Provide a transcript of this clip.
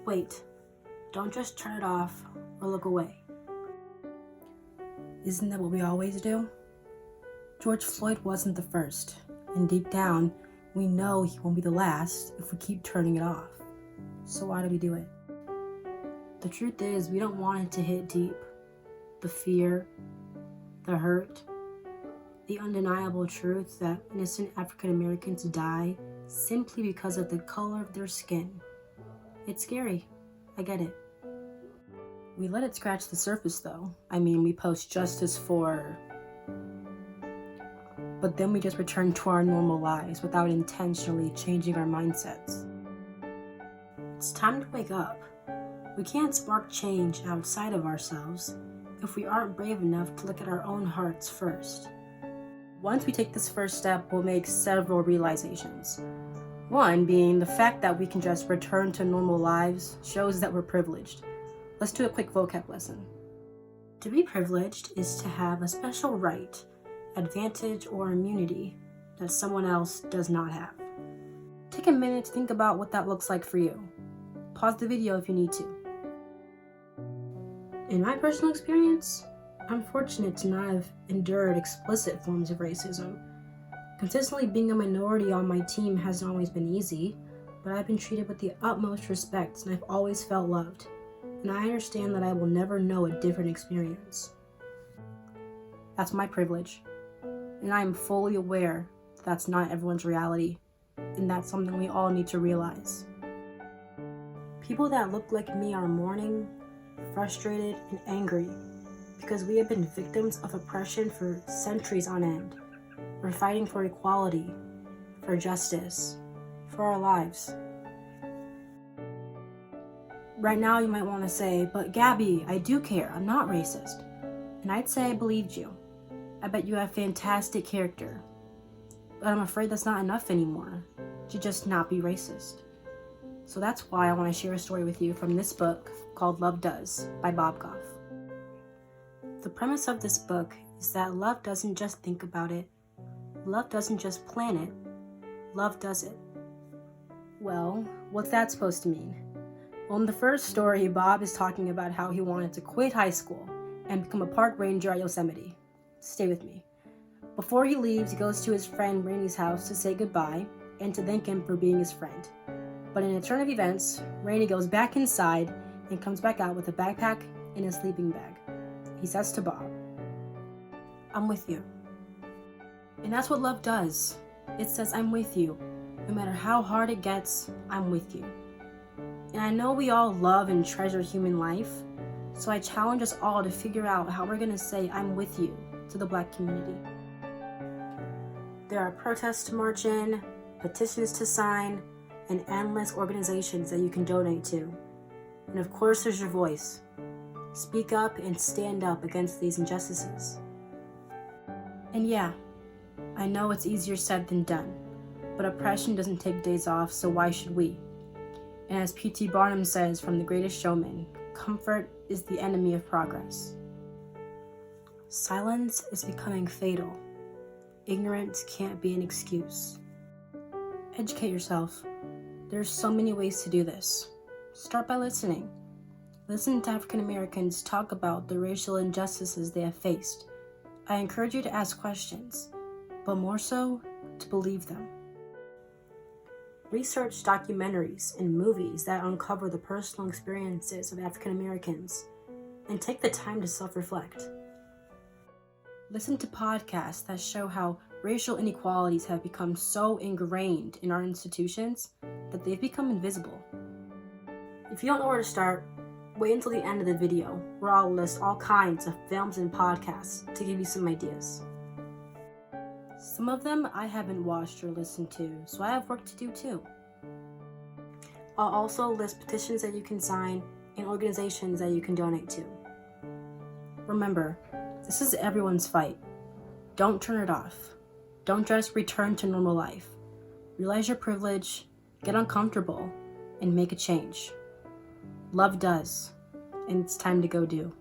Wait, don't just turn it off or look away. Isn't that what we always do? George Floyd wasn't the first, and deep down, we know he won't be the last if we keep turning it off. So why do we do it? The truth is, we don't want it to hit deep. The fear, the hurt, the undeniable truth that innocent African Americans die simply because of the color of their skin. It's scary. I get it. We let it scratch the surface though. We post justice for... But then we just return to our normal lives without intentionally changing our mindsets. It's time to wake up. We can't spark change outside of ourselves if we aren't brave enough to look at our own hearts first. Once we take this first step, we'll make several realizations. One being the fact that we can just return to normal lives shows that we're privileged. Let's do a quick vocab lesson. To be privileged is to have a special right, advantage, or immunity that someone else does not have. Take a minute to think about what that looks like for you. Pause the video if you need to. In my personal experience, I'm fortunate to not have endured explicit forms of racism. Consistently being a minority on my team hasn't always been easy, but I've been treated with the utmost respect and I've always felt loved. And I understand that I will never know a different experience. That's my privilege. And I am fully aware that that's not everyone's reality, and that's something we all need to realize. People that look like me are mourning, frustrated, and angry because we have been victims of oppression for centuries on end. We're fighting for equality, for justice, for our lives. Right now you might want to say, but Gabby, I do care, I'm not racist. And I'd say I believed you. I bet you have fantastic character. But I'm afraid that's not enough anymore to just not be racist. So that's why I want to share a story with you from this book called Love Does by Bob Goff. The premise of this book is that love doesn't just think about it. Love doesn't just plan it. Love does it. Well, what's that supposed to mean? Well, in the first story, Bob is talking about how he wanted to quit high school and become a park ranger at Yosemite. Stay with me. Before he leaves, he goes to his friend Rainey's house to say goodbye and to thank him for being his friend. But in a turn of events, Rainey goes back inside and comes back out with a backpack and a sleeping bag. He says to Bob, "I'm with you." And that's what love does. It says, I'm with you. No matter how hard it gets, I'm with you. And I know we all love and treasure human life, so I challenge us all to figure out how we're going to say I'm with you to the Black community. There are protests to march in, petitions to sign, and endless organizations that you can donate to. And of course there's your voice. Speak up and stand up against these injustices. And yeah, I know it's easier said than done, but oppression doesn't take days off, so why should we? And as P.T. Barnum says from The Greatest Showman, comfort is the enemy of progress. Silence is becoming fatal. Ignorance can't be an excuse. Educate yourself. There's so many ways to do this. Start by listening. Listen to African Americans talk about the racial injustices they have faced. I encourage you to ask questions, but more so, to believe them. Research documentaries and movies that uncover the personal experiences of African Americans, and take the time to self-reflect. Listen to podcasts that show how racial inequalities have become so ingrained in our institutions that they've become invisible. If you don't know where to start, wait until the end of the video, where I'll list all kinds of films and podcasts to give you some ideas. Some of them I haven't watched or listened to, so I have work to do too. I'll also list petitions that you can sign and organizations that you can donate to. Remember, this is everyone's fight. Don't turn it off. Don't just return to normal life. Realize your privilege, get uncomfortable, and make a change. Love does, and it's time to go do.